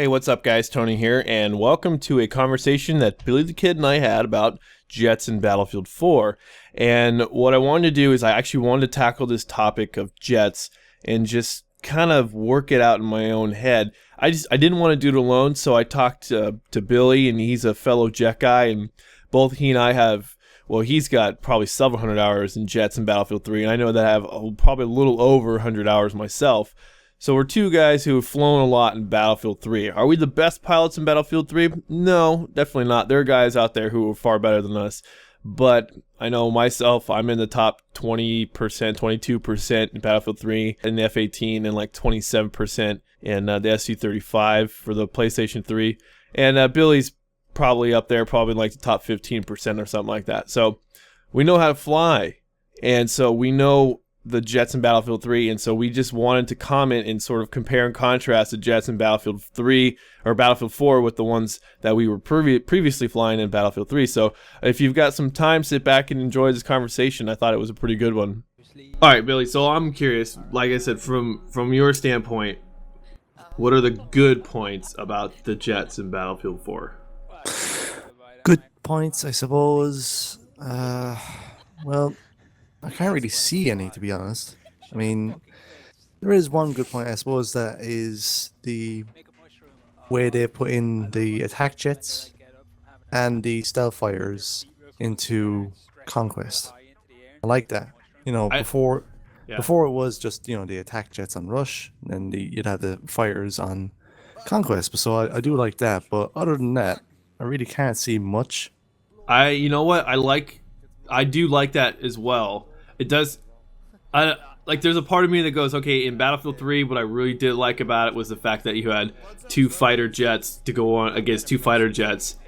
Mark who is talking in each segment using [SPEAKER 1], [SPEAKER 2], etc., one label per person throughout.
[SPEAKER 1] Hey, what's up, guys? Tony here, and welcome to a conversation that Billy the Kid and I had about jets in Battlefield 4. And what I wanted to do is I actually wanted to tackle this topic of jets and just kind of work it out in my own head. I didn't want to do it alone, so I talked to Billy, and he's a fellow jet guy, and both he and I have. Well, he's got probably several hundred hours in jets in Battlefield 3, and I know that I have probably a little over 100 hours myself. So we're two guys who have flown a lot in Battlefield 3. Are we the best pilots in Battlefield 3? No, definitely not. There are guys out there who are far better than us. But I know myself, I'm in the top 20%, 22% in Battlefield 3 in the F-18 and like 27% in the SU-35 for the PlayStation 3. And Billy's probably up there, probably like the top 15% or something like that. So we know how to fly. And so we know the jets in Battlefield 3, and so we just wanted to comment and sort of compare and contrast the jets in Battlefield 3 or Battlefield 4 with the ones that we were previously flying in Battlefield 3. So if you've got some time, sit back and enjoy this conversation. I thought it was a pretty good one. All right, Billy, so I'm curious, like I said, from your standpoint, what are the good points about the jets in Battlefield 4?
[SPEAKER 2] Good points, I suppose. Well, I can't really see any, to be honest. I mean, there is one good point, I suppose, that is the way they put in the attack jets and the stealth fighters into Conquest. I like that. You know, before it was just, the attack jets on Rush, and you'd have the fighters on Conquest. So I do like that, but other than that, I really can't see much.
[SPEAKER 1] You know what? I do like that as well. It does. There's a part of me that goes, okay, in Battlefield 3, what I really did like about it was the fact that you had two fighter jets to go on against two fighter jets,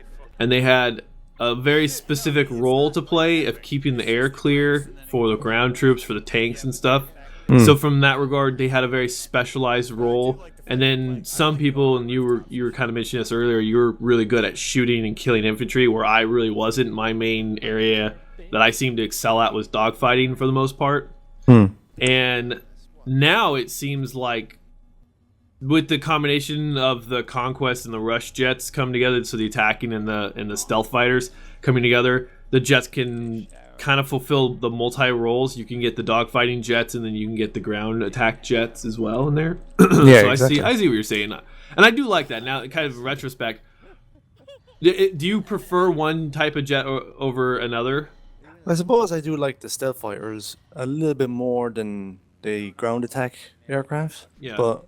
[SPEAKER 1] and they had a very specific role to play of keeping the air clear for the ground troops, for the tanks and stuff. So from that regard, they had a very specialized role. And then some people, and you were kind of mentioning this earlier, you were really good at shooting and killing infantry, where I really wasn't. My main area that I seemed to excel at was dogfighting for the most part. And now it seems like with the combination of the Conquest and the Rush jets coming together, so the attacking and the stealth fighters coming together, the jets can kind of fulfill the multi roles. You can get the dogfighting jets, and then you can get the ground attack jets as well in there.
[SPEAKER 2] Yeah,
[SPEAKER 1] so
[SPEAKER 2] exactly.
[SPEAKER 1] I see what you're saying, and I do like that. Now, kind of in retrospect, do you prefer one type of jet over another?
[SPEAKER 2] I suppose I do like the stealth fighters a little bit more than the ground attack aircraft.
[SPEAKER 1] Yeah.
[SPEAKER 2] But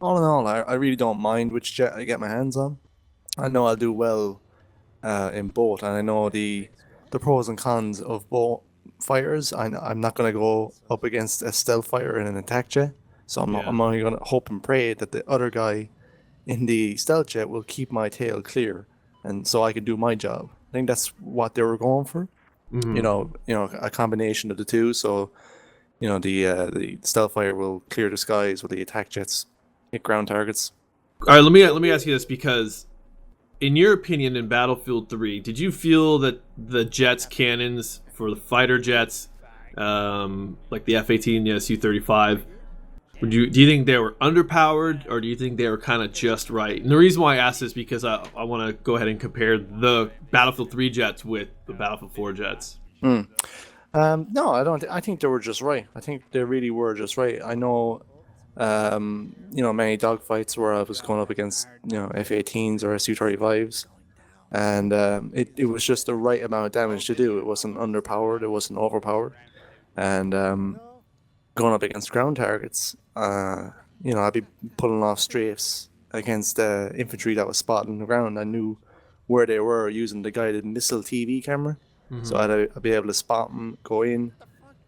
[SPEAKER 2] all in all, I really don't mind which jet I get my hands on. I know I'll do well in both, and I know the pros and cons of both fighters. I'm not going to go up against a stealth fighter in an attack jet, so I'm only going to hope and pray that the other guy in the stealth jet will keep my tail clear, and so I can do my job. I think that's what they were going for. You know, a combination of the two. So, the stealth fighter will clear the skies, while the attack jets hit ground targets.
[SPEAKER 1] All right, let me ask you this, because in your opinion, in Battlefield 3, did you feel that the jets cannons for the fighter jets, like the F-18, the SU-35, do you think they were underpowered, or do you think they were kind of just right? And the reason why I ask this is because I want to go ahead and compare the Battlefield 3 jets with the Battlefield 4 jets.
[SPEAKER 2] No, I don't. I think they were just right. I think they really were just right. I know, many dogfights where I was going up against, F-18s or SU-35s, and it was just the right amount of damage to do. It wasn't underpowered. It wasn't overpowered, and going up against ground targets, I'd be pulling off strafes against infantry that was spotted on the ground. I knew where they were using the guided missile TV camera, so I'd be able to spot them, go in,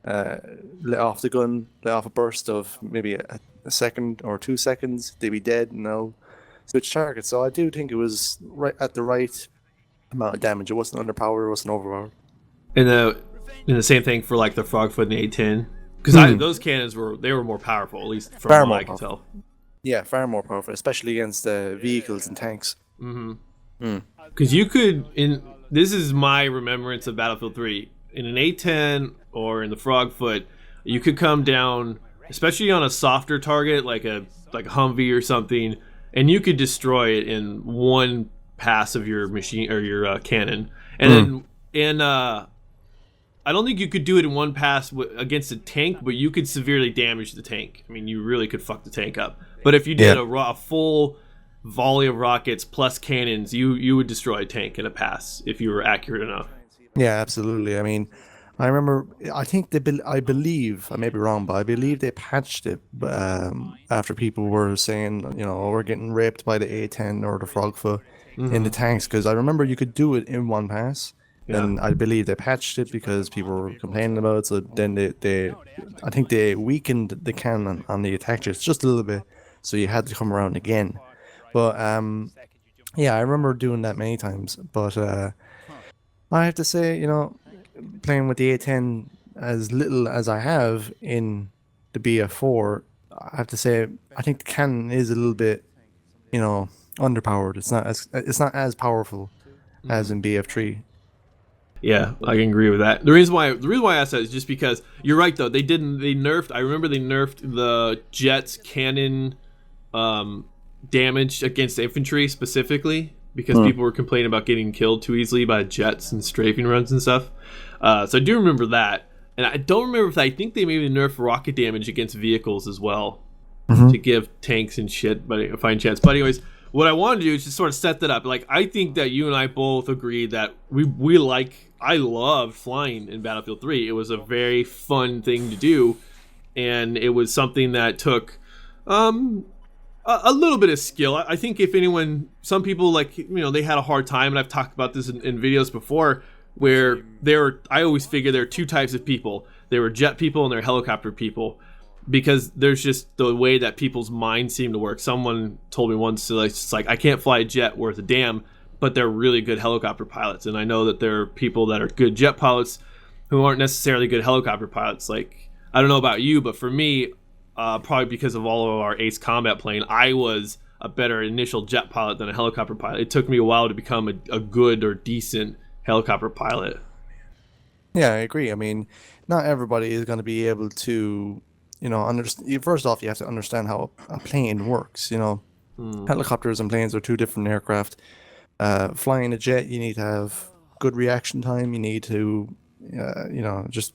[SPEAKER 2] let off the gun, let off a burst of maybe a second or 2 seconds. They'd be dead, and I'll switch targets. So I do think it was right at the right amount of damage. It wasn't underpowered, it wasn't overpowered.
[SPEAKER 1] And the same thing for like the Frogfoot and the A-10. Because those cannons were more powerful, at least from what I can tell.
[SPEAKER 2] Yeah, far more powerful, especially against vehicles and tanks.
[SPEAKER 1] Because you could, this is my remembrance of Battlefield 3, in an A-10 or in the Frogfoot, you could come down, especially on a softer target like a Humvee or something, and you could destroy it in one pass of your machine or your cannon. And
[SPEAKER 2] Mm.
[SPEAKER 1] then I don't think you could do it in one pass against a tank, but you could severely damage the tank. I mean, you really could fuck the tank up. But if you did a full volley of rockets plus cannons, you would destroy a tank in a pass if you were accurate enough.
[SPEAKER 2] Yeah, absolutely. I mean, I remember. I think I believe. I may be wrong, but I believe they patched it after people were saying, oh, we're getting raped by the A10 or the Frogfoot in the tanks. Because I remember you could do it in one pass.
[SPEAKER 1] Yeah.
[SPEAKER 2] Then I believe they patched it because people were complaining about it. So then I think they weakened the cannon on the attack jets just a little bit. So you had to come around again. But yeah, I remember doing that many times. But I have to say, playing with the A10 as little as I have in the BF4, I have to say I think the cannon is a little bit, underpowered. It's not as powerful as in BF3.
[SPEAKER 1] Yeah, I can agree with that. The reason why I asked that is just because you're right though. They nerfed. I remember they nerfed the Jets cannon damage against infantry specifically because people were complaining about getting killed too easily by jets and strafing runs and stuff. So I do remember that, and I don't remember if I think they maybe nerfed rocket damage against vehicles as well to give tanks and shit, but a fine chance. But anyways, what I want to do is just sort of set that up. Like, I think that you and I both agree that I loved flying in Battlefield 3. It was a very fun thing to do, and it was something that took a little bit of skill. I think if anyone, some people they had a hard time, and I've talked about this in videos before, where I always figure there are two types of people. There were jet people and there were helicopter people, because there's just the way that people's minds seem to work. Someone told me once, it's like, I can't fly a jet worth a damn, but they're really good helicopter pilots. And I know that there are people that are good jet pilots who aren't necessarily good helicopter pilots. Like, I don't know about you, but for me, probably because of all of our Ace Combat playing, I was a better initial jet pilot than a helicopter pilot. It took me a while to become a good or decent helicopter pilot.
[SPEAKER 2] Yeah, I agree. I mean, not everybody is going to be able to, understand. First off, you have to understand how a plane works. Helicopters and planes are two different aircraft. Flying a jet, you need to have good reaction time. You need to, just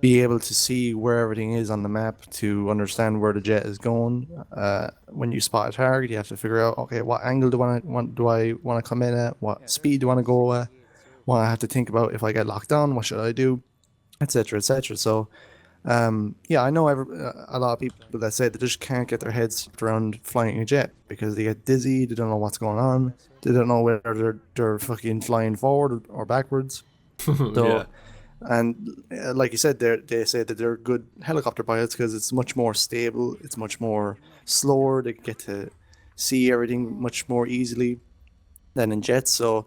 [SPEAKER 2] be able to see where everything is on the map to understand where the jet is going. When you spot a target, you have to figure out, okay, what angle do I want to come in at? What speed do I want to go at? Well, I have to think about, if I get locked on, what should I do, etc., etc. So, yeah, I know a lot of people that say they just can't get their heads around flying a jet because they get dizzy, they don't know what's going on, they don't know whether they're fucking flying forward or backwards. So,
[SPEAKER 1] Yeah.
[SPEAKER 2] and like you said, they say that they're good helicopter pilots because it's much more stable, it's much more slower, they get to see everything much more easily than in jets. So,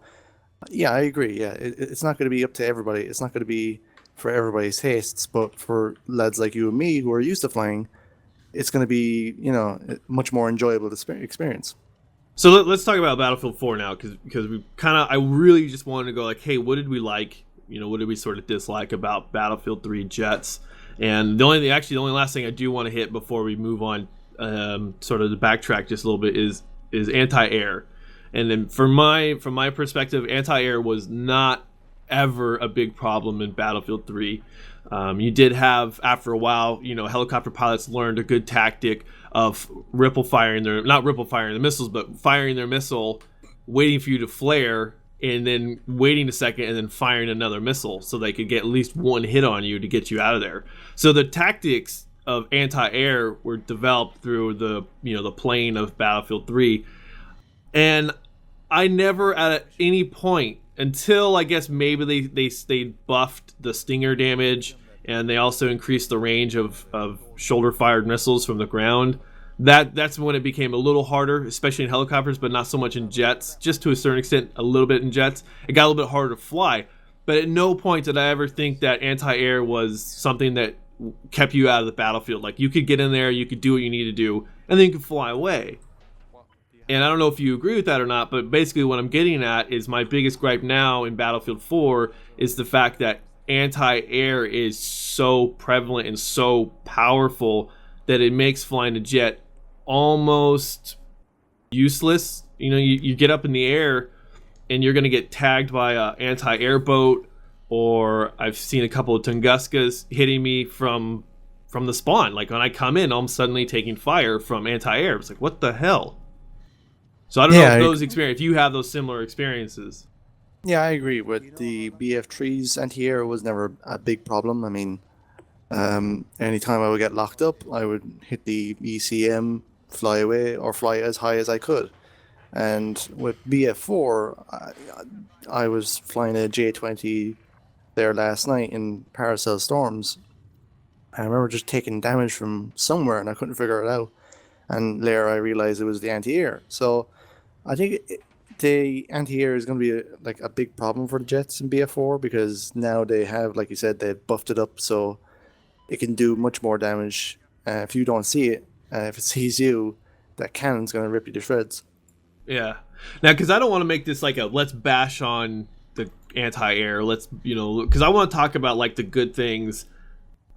[SPEAKER 2] yeah, I agree. Yeah, it's not going to be up to everybody. It's not going to be for everybody's tastes, but for lads like you and me who are used to flying, it's going to be, a much more enjoyable experience.
[SPEAKER 1] So let's talk about Battlefield 4 now, because I really just wanted to go like, hey, what did we like? What did we sort of dislike about Battlefield 3 jets? And the only last thing I do want to hit before we move on, sort of to backtrack just a little bit, is anti-air. And then from my perspective, anti-air was not ever a big problem in Battlefield 3. You did have, after a while, helicopter pilots learned a good tactic of firing the missiles, but firing their missile, waiting for you to flare, and then waiting a second and then firing another missile so they could get at least one hit on you to get you out of there. So the tactics of anti-air were developed through the plane of Battlefield 3. And I never at any point, until I guess maybe they buffed the Stinger damage, and they also increased the range of shoulder fired missiles from the ground. That's when it became a little harder, especially in helicopters, but not so much in jets. Just to a certain extent, a little bit in jets. It got a little bit harder to fly. But at no point did I ever think that anti-air was something that kept you out of the battlefield. Like, you could get in there, you could do what you need to do, and then you could fly away. And I don't know if you agree with that or not, but basically what I'm getting at is my biggest gripe now in Battlefield 4 is the fact that anti-air is so prevalent and so powerful that it makes flying a jet almost useless. You know, you get up in the air and you're going to get tagged by a anti-air boat, or I've seen a couple of Tunguskas hitting me from the spawn. Like when I come in, I'm suddenly taking fire from anti-air. It's like, what the hell? So I don't know if you have those similar experiences.
[SPEAKER 2] Yeah, I agree. With the BF3's anti-air was never a big problem. I mean, anytime I would get locked up, I would hit the ECM, fly away, or fly as high as I could. And with BF4, I was flying a J20 there last night in Paracel Storms. I remember just taking damage from somewhere and I couldn't figure it out. And later I realized it was the anti-air. So I think the anti-air is going to be a big problem for the jets in BF4, because now they have, like you said, they've buffed it up so it can do much more damage. If you don't see it, if it sees you, that cannon's going to rip you to shreds.
[SPEAKER 1] Yeah. Now, because I don't want to make this like a let's bash on the anti-air. Let's, because I want to talk about like the good things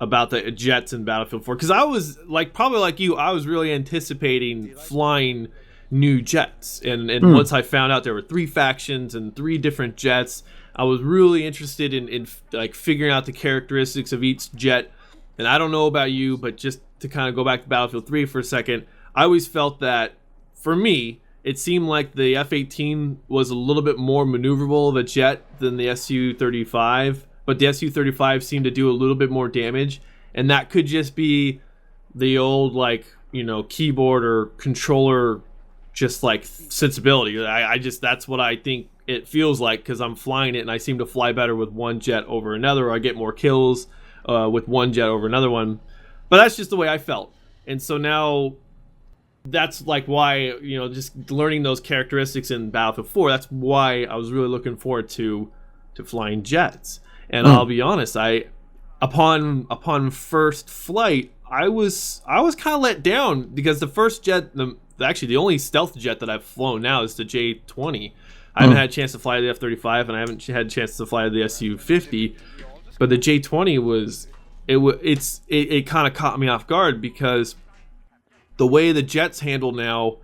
[SPEAKER 1] about the jets in Battlefield 4. Because I was probably like you, I was really anticipating flying new jets. And once I found out there were 3 factions and 3 different jets, I was really interested in like figuring out the characteristics of each jet. And I don't know about you, but just to kind of go back to Battlefield 3 for a second, I always felt that for me, it seemed like the F-18 was a little bit more maneuverable of a jet than the Su-35, but the Su-35 seemed to do a little bit more damage, and that could just be the old keyboard or controller just like sensibility. That's what I think it feels like, because I'm flying it and I seem to fly better with one jet over another, or I get more kills with one jet over another one. But that's just the way I felt, and so now that's like why, just learning those characteristics in Battlefield 4, that's why I was really looking forward to flying jets. And I'll be honest, upon first flight, I was kind of let down, because the first jet, actually the only stealth jet that I've flown now is the J20. I haven't had a chance to fly the F-35, and I haven't had a chance to fly the Su-50, but the J20 it kind of caught me off guard, because the way the jets handle now,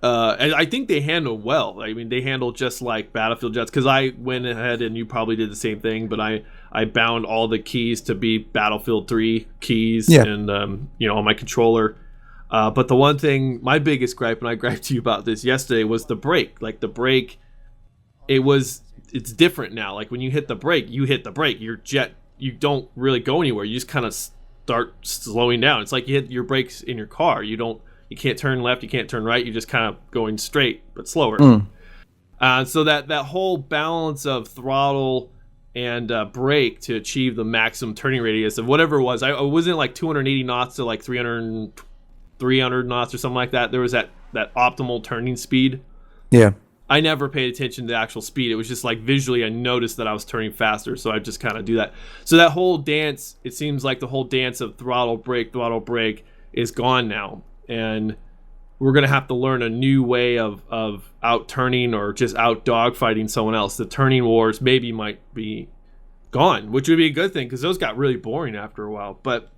[SPEAKER 1] and I think they handle well. I mean, they handle just like Battlefield jets, because I went ahead, and you probably did the same thing, but I bound all the keys to be Battlefield 3 keys, and on my controller. But the one thing, my biggest gripe, and I griped to you about this yesterday, was the brake. Like the brake, it's different now. Like when you hit the brake, your jet, you don't really go anywhere. You just kind of start slowing down. It's like you hit your brakes in your car. You can't turn left, you can't turn right. You're just kind of going straight but slower. So that whole balance of throttle and brake to achieve the maximum turning radius of whatever it was. I wasn't like 280 knots to like 300 knots or something like that. There was that optimal turning speed.
[SPEAKER 2] Yeah.
[SPEAKER 1] I never paid attention to the actual speed. It was just like visually I noticed that I was turning faster, so I just kind of do that. So that whole dance, it seems like the whole dance of throttle brake is gone now, and we're gonna have to learn a new way of out turning or just out dogfighting someone else. The turning wars maybe might be gone, which would be a good thing, because those got really boring after a while. But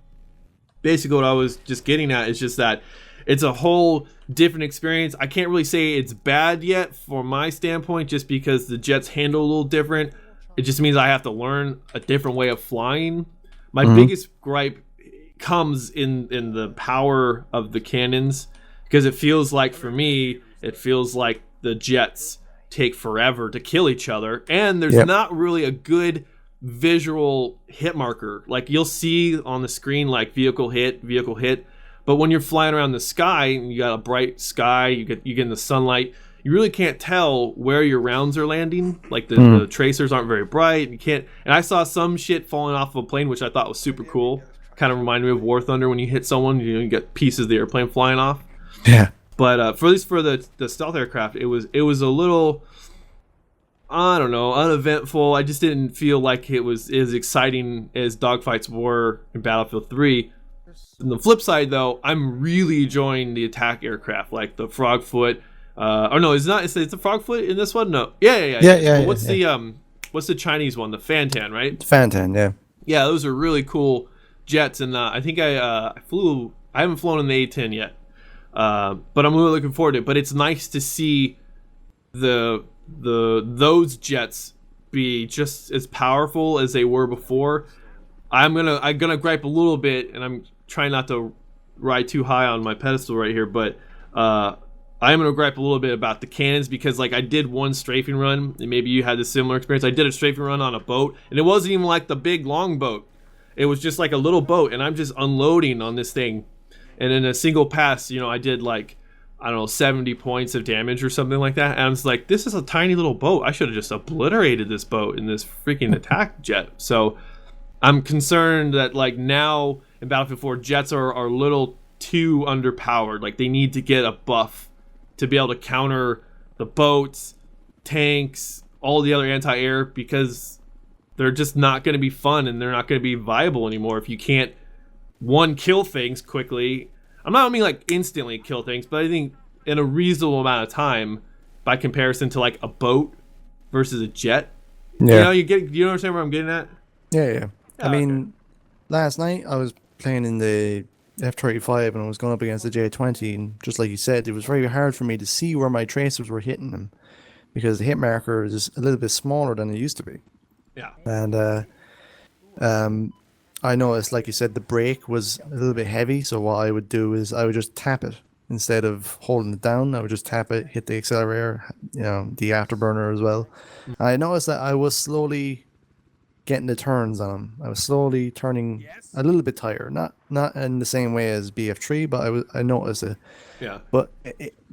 [SPEAKER 1] basically what I was just getting at is just that it's a whole different experience. I can't really say it's bad yet from my standpoint, just because the jets handle a little different. It just means I have to learn a different way of flying. My biggest gripe comes in the power of the cannons, because it feels like, for me, the jets take forever to kill each other, and there's not really a good visual hit marker. Like you'll see on the screen like vehicle hit, but when you're flying around the sky and you got a bright sky, you get in the sunlight, you really can't tell where your rounds are landing. Like the tracers aren't very bright. You can't. And I saw some shit falling off of a plane, which I thought was super cool. Kind of reminded me of War Thunder. When you hit someone, you get pieces of the airplane flying off.
[SPEAKER 2] Yeah.
[SPEAKER 1] But for at least for the stealth aircraft, it was a little, I don't know, uneventful. I just didn't feel like it was as exciting as dogfights were in Battlefield 3. On the flip side, though, I'm really enjoying the attack aircraft, like the Frogfoot. Or no, it's not. It's a Frogfoot in this one. No, yeah. What's the Chinese one? The Fantan, right?
[SPEAKER 2] Fantan, yeah.
[SPEAKER 1] Yeah, those are really cool jets, and I think I haven't flown in the A-10 yet, But I'm really looking forward to it. But it's nice to see those jets be just as powerful as they were before. I'm gonna gripe a little bit, and I'm trying not to ride too high on my pedestal right here, but I am gonna gripe a little bit about the cannons because like I did one strafing run, and maybe you had a similar experience. I did a strafing run on a boat, and it wasn't even like the big long boat. It was just like a little boat, and I'm just unloading on this thing, and in a single pass, I did like I don't know 70 points of damage or something like that. And I was like, this is a tiny little boat. I should have just obliterated this boat in this freaking attack jet. So I'm concerned that like now in Battlefield 4, jets are a little too underpowered. Like they need to get a buff to be able to counter the boats, tanks, all the other anti-air, because they're just not going to be fun and they're not going to be viable anymore if you can't kill things quickly. I'm not mean like instantly kill things, but I think in a reasonable amount of time by comparison to like a boat versus a jet.
[SPEAKER 2] Yeah.
[SPEAKER 1] You understand where I'm getting at?
[SPEAKER 2] Yeah.
[SPEAKER 1] Oh,
[SPEAKER 2] I mean, last night I was playing in the F-35 and I was going up against the J-20, and just like you said, it was very hard for me to see where my tracers were hitting them because the hit marker is a little bit smaller than it used to be.
[SPEAKER 1] Yeah.
[SPEAKER 2] And I noticed, like you said, the brake was a little bit heavy, so what I would do is I would just tap it instead of holding it down. I would just tap it, hit the accelerator, the afterburner as well. I noticed that I was slowly getting the turns on him. I was slowly turning a little bit tighter, not in the same way as BF3, but I noticed it.
[SPEAKER 1] Yeah.
[SPEAKER 2] But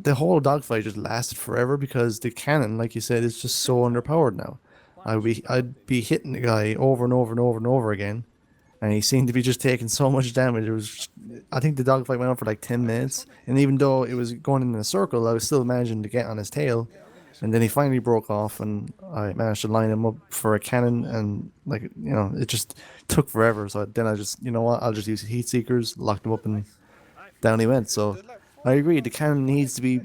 [SPEAKER 2] the whole dogfight just lasted forever because the cannon, like you said, is just so underpowered now. I'd be hitting the guy over and over and over and over again, and he seemed to be just taking so much damage. I think the dogfight went on for like 10 minutes, and even though it was going in a circle, I was still managing to get on his tail. And then he finally broke off, and I managed to line him up for a cannon, and it just took forever. So then I just, I'll just use heat seekers, locked him up, and down he went. So I agree, the cannon needs to be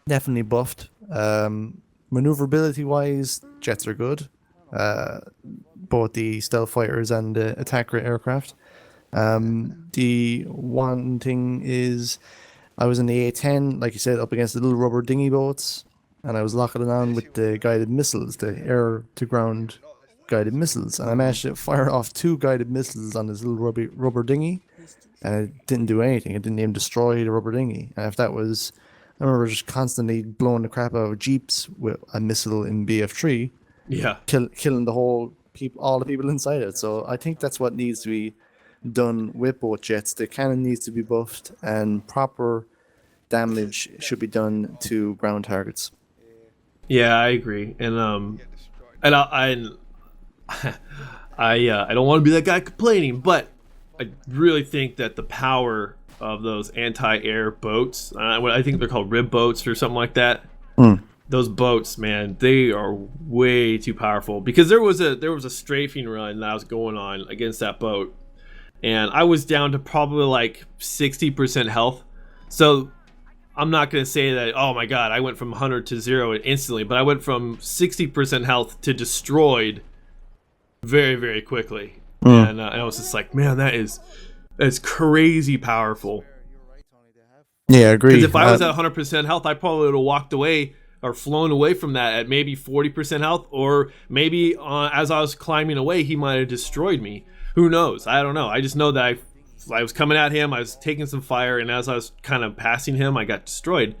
[SPEAKER 2] definitely buffed. Maneuverability wise, jets are good. Both the stealth fighters and the attacker aircraft. The one thing is, I was in the A10, like you said, up against the little rubber dinghy boats, and I was locking it on with the guided missiles, the air-to-ground guided missiles, and I managed to fire off 2 guided missiles on this little rubber dinghy, and it didn't do anything. It didn't even destroy the rubber dinghy. And if that was, I remember just constantly blowing the crap out of jeeps with a missile in BF3.
[SPEAKER 1] Yeah.
[SPEAKER 2] Killing all the people inside it. So I think that's what needs to be done with both jets. The cannon needs to be buffed, and proper damage should be done to ground targets.
[SPEAKER 1] Yeah, I agree, and I I don't want to be that guy complaining, but I really think that the power of those anti-air boats, I think they're called rib boats or something like that. Those boats, man, they are way too powerful. Because there was a strafing run that I was going on against that boat, and I was down to probably like 60% health. So I'm not going to say that, oh my god, I went from 100 to 0 instantly, but I went from 60% health to destroyed very, very quickly. And I was just like, man, that's crazy powerful.
[SPEAKER 2] Yeah, I agree.
[SPEAKER 1] Because if I was at 100% health, I probably would have walked away or flown away from that at maybe 40% health, or maybe as I was climbing away, he might have destroyed me. Who knows? I don't know. I just know that I was coming at him, I was taking some fire, and as I was kind of passing him, I got destroyed.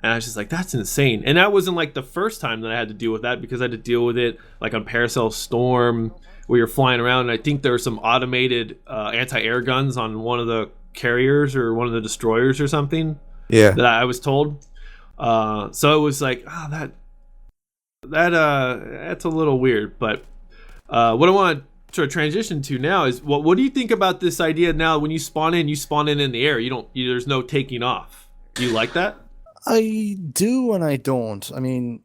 [SPEAKER 1] And I was just like, that's insane. And that wasn't like the first time that I had to deal with that, because I had to deal with it like on Paracel Storm, where you're flying around, and I think there were some automated anti-air guns on one of the carriers or one of the destroyers or something.
[SPEAKER 2] Yeah.
[SPEAKER 1] That I was told. So it was like, that's a little weird. But what I want to transition to now is, what do you think about this idea now? When you spawn in the air. There's no taking off. Do you like that?
[SPEAKER 2] I do and I don't. I mean,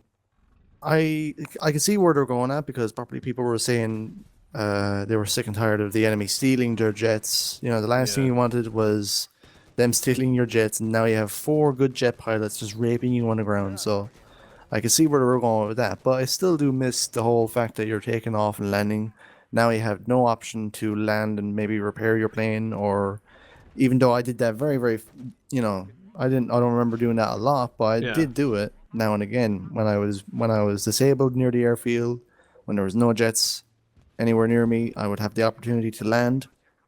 [SPEAKER 2] I can see where they're going at, because probably people were saying they were sick and tired of the enemy stealing their jets. The last thing you wanted was them stealing your jets, and now you have 4 good jet pilots just raping you on the ground. So I can see where they were going with that, but I still do miss the whole fact that you're taking off and landing. Now you have no option to land and maybe repair your plane, or even though I did that very, very, I don't remember doing that a lot, but I
[SPEAKER 1] Yeah.
[SPEAKER 2] did do it now and again when I was disabled near the airfield, when there was no jets anywhere near me. I would have the opportunity to land,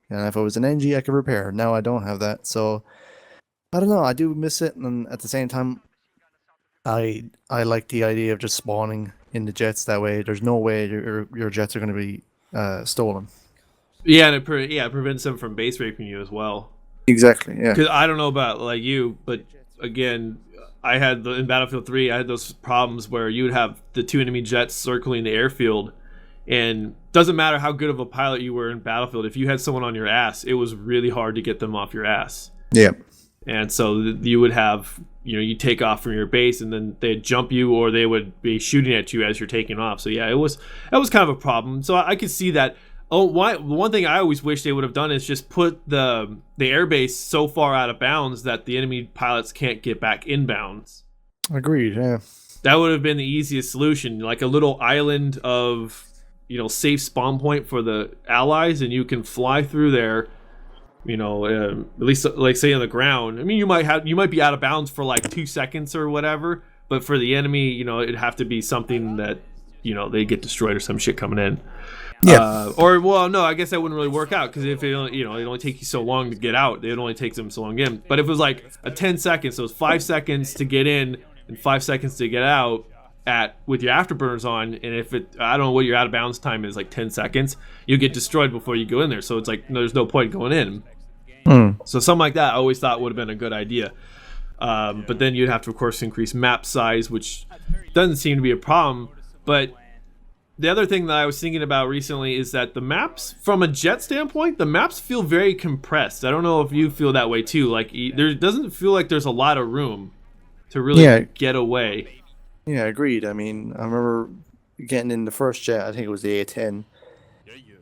[SPEAKER 2] and if I was an NG, I could repair. Now I don't have that, so I don't know. I do miss it, and at the same time, I like the idea of just spawning in the jets. That way, there's no way your jets are going to be stolen.
[SPEAKER 1] Yeah, and it prevents them from base raping you as well.
[SPEAKER 2] Exactly. Yeah.
[SPEAKER 1] Because I don't know about like you, but again, I had in Battlefield 3, I had those problems where you would have the two enemy jets circling the airfield, and doesn't matter how good of a pilot you were in Battlefield, if you had someone on your ass, it was really hard to get them off your ass.
[SPEAKER 2] Yeah.
[SPEAKER 1] And so you would have, you take off from your base, and then they'd jump you, or they would be shooting at you as you're taking off. So yeah, that was kind of a problem. So I could see that. Oh, one thing I always wish they would have done is just put the airbase so far out of bounds that the enemy pilots can't get back inbounds.
[SPEAKER 2] Agreed. Yeah.
[SPEAKER 1] That would have been the easiest solution, like a little island of safe spawn point for the allies, and you can fly through there. At least like say on the ground. I mean, you might be out of bounds for like 2 seconds or whatever, but for the enemy, it'd have to be something that they get destroyed or some shit coming in.
[SPEAKER 2] Yeah.
[SPEAKER 1] No, I guess that wouldn't really work out, because if it only take you so long to get out, it only takes them so long in. But if it was like a 10 seconds, so it's 5 seconds to get in and 5 seconds to get out with your afterburners on, and if I don't know what your out of bounds time is, like 10 seconds, you get destroyed before you go in there. So it's like there's no point going in. So something like that I always thought would have been a good idea. But then you'd have to, of course, increase map size, which doesn't seem to be a problem. But the other thing that I was thinking about recently is that the maps, from a jet standpoint, the maps feel very compressed. I don't know if you feel that way too. Like, there doesn't feel like there's a lot of room to really get away.
[SPEAKER 2] Yeah, agreed. I mean, I remember getting in the first jet, I think it was the A-10,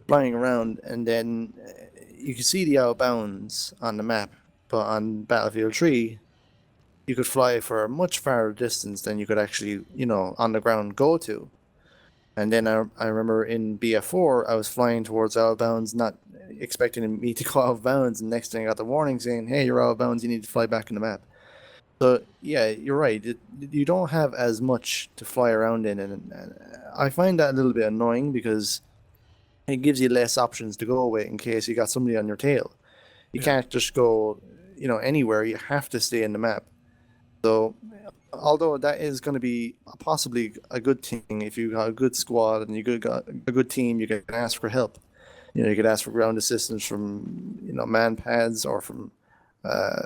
[SPEAKER 2] flying around, and then you could see the out of bounds on the map, but on Battlefield 3, you could fly for a much farther distance than you could actually, on the ground go to. And then I remember in BF4, I was flying towards out of bounds, not expecting me to go out of bounds, and next thing I got the warning saying, hey, you're out of bounds, you need to fly back in the map. So, yeah, you're right. You don't have as much to fly around in, and I find that a little bit annoying, because it gives you less options to go with in case you got somebody on your tail. You can't just go, anywhere. You have to stay in the map. So, although that is going to be possibly a good thing, if you got a good squad and you got a good team, you can ask for help. You could ask for ground assistance from, man pads, or from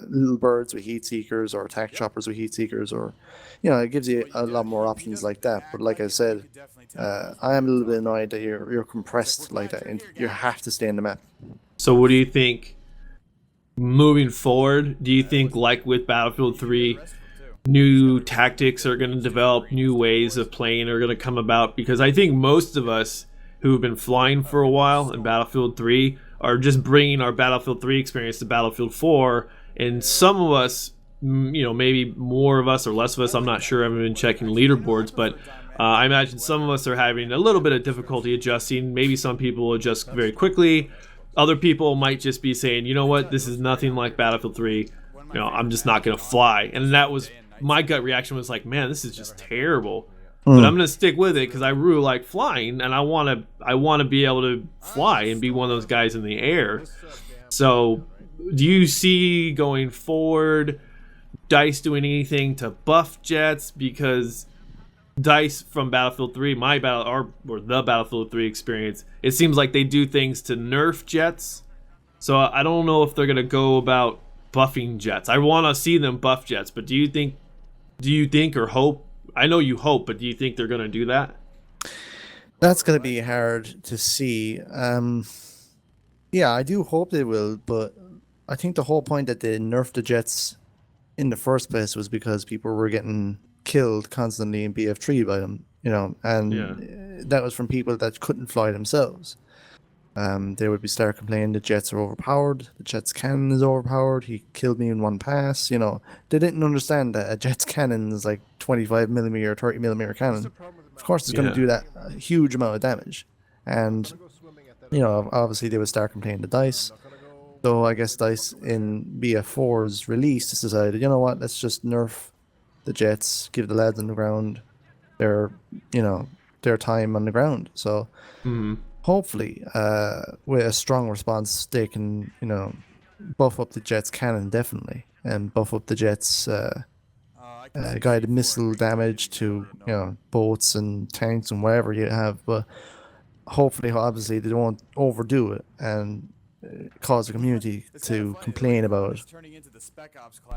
[SPEAKER 2] little birds with heat seekers, or attack choppers with heat seekers, or it gives you a lot more options like that. But like I said, I am a little bit annoyed that you're compressed like that, and you have to stay in the map.
[SPEAKER 1] So what do you think moving forward? Do you think, like with Battlefield 3, new tactics are going to develop, new ways of playing are going to come about? Because I think most of us who've been flying for a while in Battlefield 3 are just bringing our Battlefield 3 experience to Battlefield 4, and some of us, maybe more of us or less of us, I'm not sure, I haven't been checking leaderboards, but I imagine some of us are having a little bit of difficulty adjusting. Maybe some people adjust very quickly. Other people might just be saying, you know what, this is nothing like Battlefield 3. I'm just not going to fly. And that was my gut reaction, was like, man, this is just terrible. But I'm gonna stick with it because I really like flying, and I want to be able to fly and be one of those guys in the air. So, do you see going forward DICE doing anything to buff jets? Because DICE from Battlefield 3, or the Battlefield 3 experience, it seems like they do things to nerf jets. So I don't know if they're gonna go about buffing jets. I want to see them buff jets, but do you think or hope? I know you hope, but do you think they're going to do that?
[SPEAKER 2] That's going to be hard to see. Yeah, I do hope they will, but I think the whole point that they nerfed the jets in the first place was because people were getting killed constantly in BF3 by them, and that was from people that couldn't fly themselves. They would start complaining the jets are overpowered, the jet's cannon is overpowered, he killed me in one pass. They didn't understand that a jet's cannon is like 25mm or 30mm cannon. Of course it's going to do that a huge amount of damage. And, obviously they would start complaining to DICE. So I guess DICE in BF4's release decided, you know what, let's just nerf the Jets, give the lads on the ground their, their time on the ground. So
[SPEAKER 1] Mm-hmm.
[SPEAKER 2] hopefully, with a strong response, they can, buff up the Jets cannon definitely, and buff up the Jets guided missile damage to, boats and tanks and whatever you have. But hopefully, obviously, they don't overdo it and cause the community to complain about it.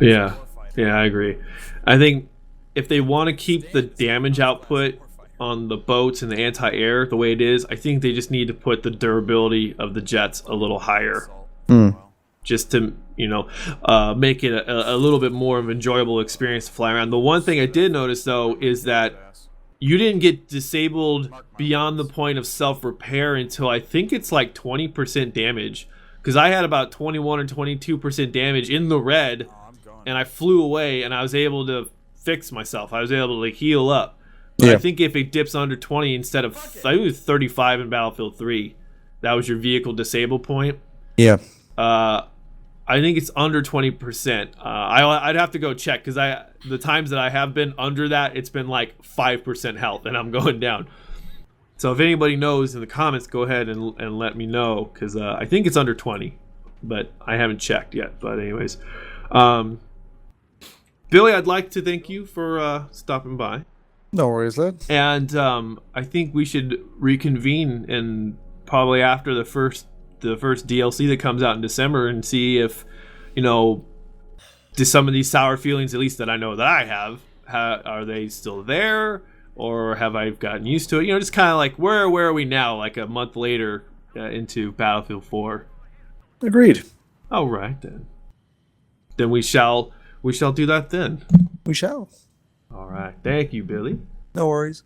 [SPEAKER 1] Yeah, yeah, I agree. I think if they want to keep the damage output on the boats and the anti-air the way it is, I think they just need to put the durability of the jets a little higher, just to make it a little bit more of an enjoyable experience to fly around. The one thing I did notice though is that you didn't get disabled beyond the point of self-repair until I think it's like 20% damage, because I had about 21 or 22% damage in the red, and I flew away and I was able to fix myself. I was able to like heal up. But I think if it dips under 20 instead of, I think it was 35 in Battlefield 3, that was your vehicle disable point.
[SPEAKER 2] Yeah.
[SPEAKER 1] I think it's under 20%. I'd have to go check, because the times that I have been under that, it's been like 5% health and I'm going down. So if anybody knows in the comments, go ahead and let me know, because I think it's under 20, but I haven't checked yet. But anyways, Billy, I'd like to thank you for stopping by.
[SPEAKER 2] No worries, lad. And
[SPEAKER 1] I think we should reconvene and probably after the first DLC that comes out in December, and see if, do some of these sour feelings, at least that I know that I have, are they still there, or have I gotten used to it? Just kind of like where are we now, like a month later into Battlefield 4.
[SPEAKER 2] Agreed.
[SPEAKER 1] All right then. Then we shall do that then.
[SPEAKER 2] We shall.
[SPEAKER 1] All right. Thank you, Billy.
[SPEAKER 2] No worries.